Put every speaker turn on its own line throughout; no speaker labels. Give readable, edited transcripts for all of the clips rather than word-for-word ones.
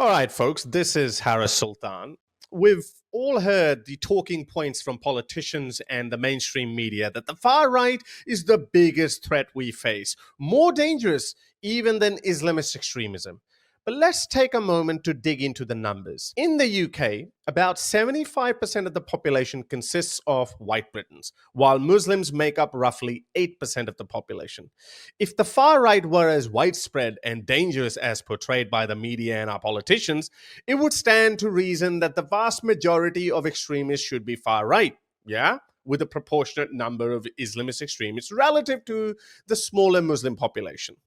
All right, folks, this is Harris Sultan. We've all heard the talking points from politicians and the mainstream media that the far right is the biggest threat we face, more dangerous even than Islamist extremism. But let's take a moment to dig into the numbers. In the UK, about 75% of the population consists of white Britons, while Muslims make up roughly 8% of the population. If the far right were as widespread and dangerous as portrayed by the media and our politicians, it would stand to reason that the vast majority of extremists should be far right, yeah? With a proportionate number of Islamist extremists relative to the smaller Muslim population.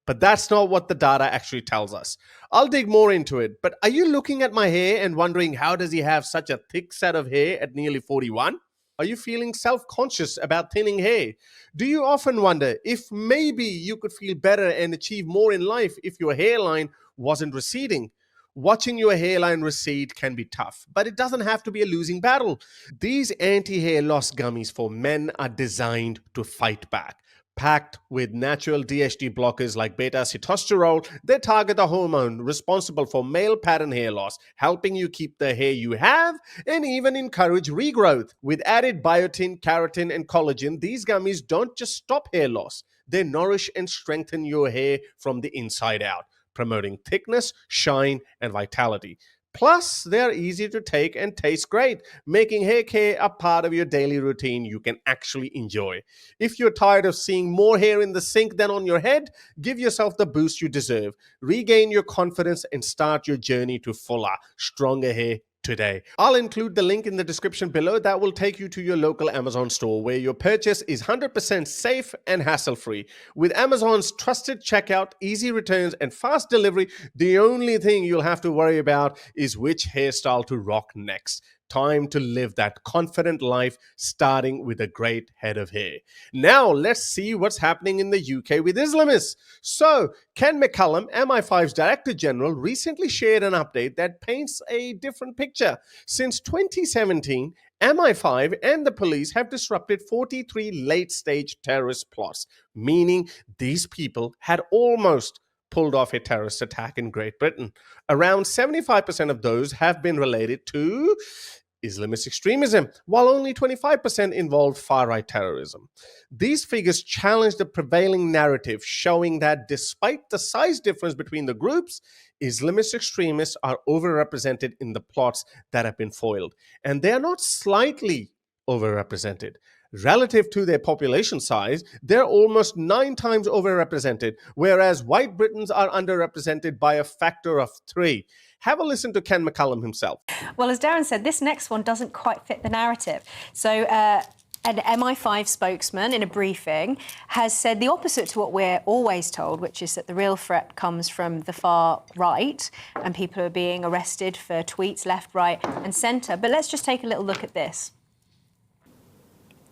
But that's not what the data actually tells us. I'll dig more into it, but are you looking at my hair and wondering how does he have such a thick set of hair at nearly 41? Are you feeling self-conscious about thinning hair? Do you often wonder if maybe you could feel better and achieve more in life if your hairline wasn't receding? Watching your hairline recede can be tough, but it doesn't have to be a losing battle. These anti-hair loss gummies for men are designed to fight back. Packed with natural DHT blockers like beta-sitosterol, they target the hormone responsible for male pattern hair loss, helping you keep the hair you have and even encourage regrowth. With added biotin, keratin, and collagen, these gummies don't just stop hair loss, they nourish and strengthen your hair from the inside out, promoting thickness, shine, and vitality. Plus, they are easy to take and taste great, making hair care a part of your daily routine you can actually enjoy. If you're tired of seeing more hair in the sink than on your head, give yourself the boost you deserve. Regain your confidence and start your journey to fuller, stronger hair today. I'll include the link in the description below that will take you to your local Amazon store where your purchase is 100% safe and hassle-free. With Amazon's trusted checkout, easy returns, and fast delivery, the only thing you'll have to worry about is which hairstyle to rock next. Time to live that confident life, starting with a great head of hair. Now, let's see what's happening in the UK with Islamists. So, Ken McCallum, MI5's Director General, recently shared an update that paints a different picture. Since 2017, MI5 and the police have disrupted 43 late-stage terrorist plots, meaning these people had almost pulled off a terrorist attack in Great Britain. Around 75% of those have been related to Islamist extremism, while only 25% involved far-right terrorism. These figures challenge the prevailing narrative, showing that despite the size difference between the groups, Islamist extremists are overrepresented in the plots that have been foiled. And they are not slightly overrepresented. Relative to their population size, they're almost 9 times overrepresented, whereas white Britons are underrepresented by a factor of 3. Have a listen to Ken McCallum himself.
Well, as Darren said, this next one doesn't quite fit the narrative. So an MI5 spokesman in a briefing has said the opposite to what we're always told, which is that the real threat comes from the far right and people are being arrested for tweets left, right and centre. But let's just take a little look at this.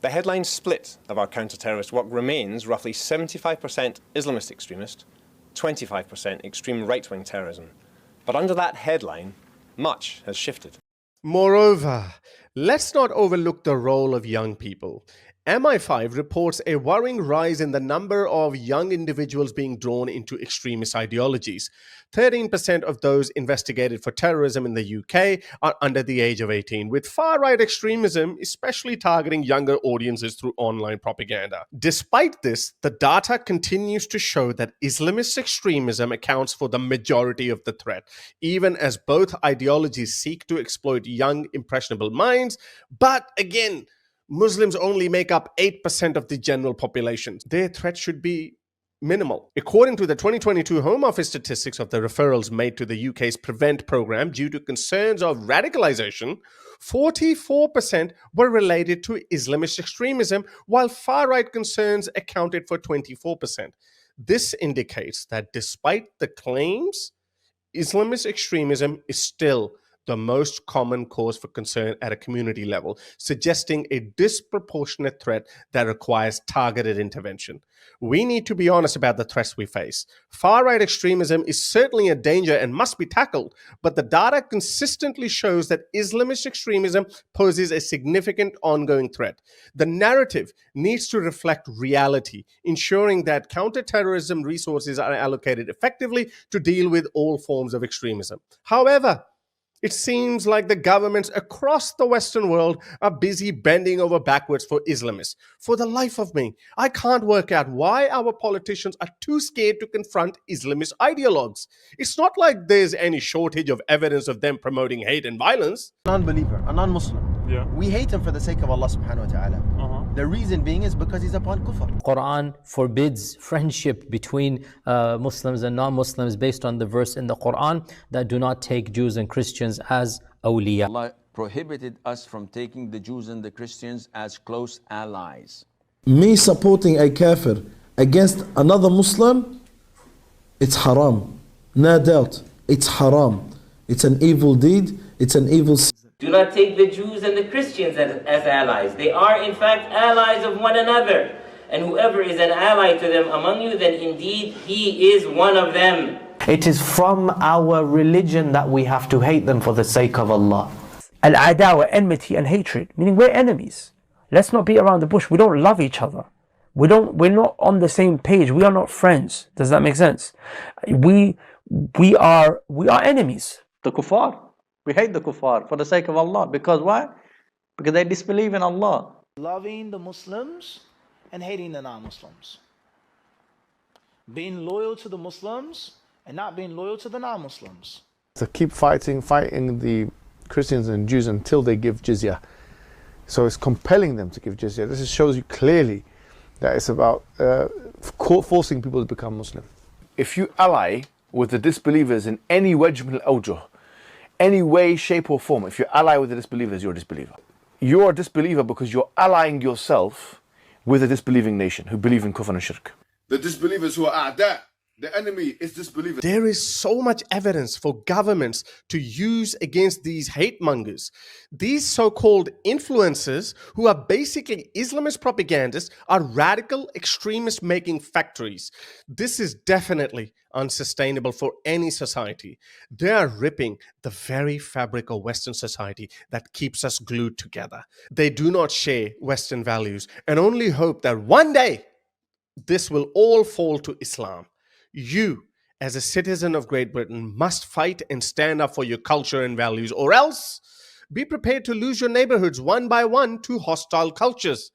The headline split of our counter-terrorist work remains roughly 75% Islamist extremist, 25% extreme right-wing terrorism. But under that headline, much has shifted.
Moreover, let's not overlook the role of young people. MI5 reports a worrying rise in the number of young individuals being drawn into extremist ideologies. 13% of those investigated for terrorism in the UK are under the age of 18, with far-right extremism especially targeting younger audiences through online propaganda. Despite this, the data continues to show that Islamist extremism accounts for the majority of the threat, even as both ideologies seek to exploit young, impressionable minds. But again, Muslims only make up 8% of the general population. Their threat should be minimal. According to the 2022 Home Office statistics of the referrals made to the UK's Prevent programme due to concerns of radicalisation, 44% were related to Islamist extremism, while far-right concerns accounted for 24%. This indicates that despite the claims, Islamist extremism is still the most common cause for concern at a community level, suggesting a disproportionate threat that requires targeted intervention. We need to be honest about the threats we face. Far-right extremism is certainly a danger and must be tackled, but the data consistently shows that Islamist extremism poses a significant ongoing threat. The narrative needs to reflect reality, ensuring that counterterrorism resources are allocated effectively to deal with all forms of extremism. However, it seems like the governments across the Western world are busy bending over backwards for Islamists. For the life of me, I can't work out why our politicians are too scared to confront Islamist ideologues. It's not like there's any shortage of evidence of them promoting hate and violence.
Non-believer, a non-Muslim.
Yeah.
We hate him for the sake of Allah subhanahu wa ta'ala. The reason being is because he's upon kufr.
Quran forbids friendship between Muslims and non-Muslims based on the verse in the Quran that do not take Jews and Christians as awliya.
Allah prohibited us from taking the Jews and the Christians as close allies.
Me supporting a kafir against another Muslim, it's haram. No doubt, it's haram. It's an evil deed, it's an evil sin.
Do not take the Jews and the Christians as allies. They are in fact allies of one another. And whoever is an ally to them among you, then indeed he is one of them.
It is from our religion that we have to hate them for the sake of Allah. Al-adawa, enmity and hatred, meaning we're enemies. Let's not beat around the bush. We don't love each other. We're not on the same page. We are not friends. Does that make sense? We are enemies.
The kuffar. We hate the kuffar for the sake of Allah. Because why? Because they disbelieve in Allah.
Loving the Muslims and hating the non-Muslims. Being loyal to the Muslims and not being loyal to the non-Muslims.
To keep fighting the Christians and Jews until they give jizya. So it's compelling them to give jizya. This shows you clearly that it's about forcing people to become Muslim.
If you ally with the disbelievers in any wajh min al-awjuh, any way, shape or form, if you ally with the disbelievers, you're a disbeliever. You're a disbeliever because you're allying yourself with a disbelieving nation who believe in kufr and shirk.
The disbelievers who are a'da, the enemy is disbelievers.
There is so much evidence for governments to use against these hate mongers. These so-called influencers, who are basically Islamist propagandists, are radical extremist making factories. This is definitely unsustainable for any society. They are ripping the very fabric of Western society that keeps us glued together. They do not share Western values and only hope that one day this will all fall to Islam. You, as a citizen of Great Britain, must fight and stand up for your culture and values, or else be prepared to lose your neighborhoods one by one to hostile cultures.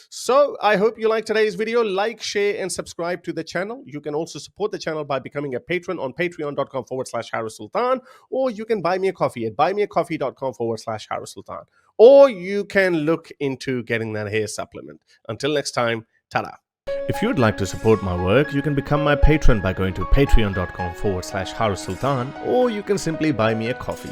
So I hope you liked today's video. Like, share, and subscribe to the channel. You can also support the channel by becoming a patron on patreon.com/Harris Sultan, or you can buy me a coffee at buymeacoffee.com/Harris Sultan, or you can look into getting that hair supplement. Until next time, ta-da. If you'd like to support my work, you can become my patron by going to patreon.com/Harris Sultan, or you can simply buy me a coffee.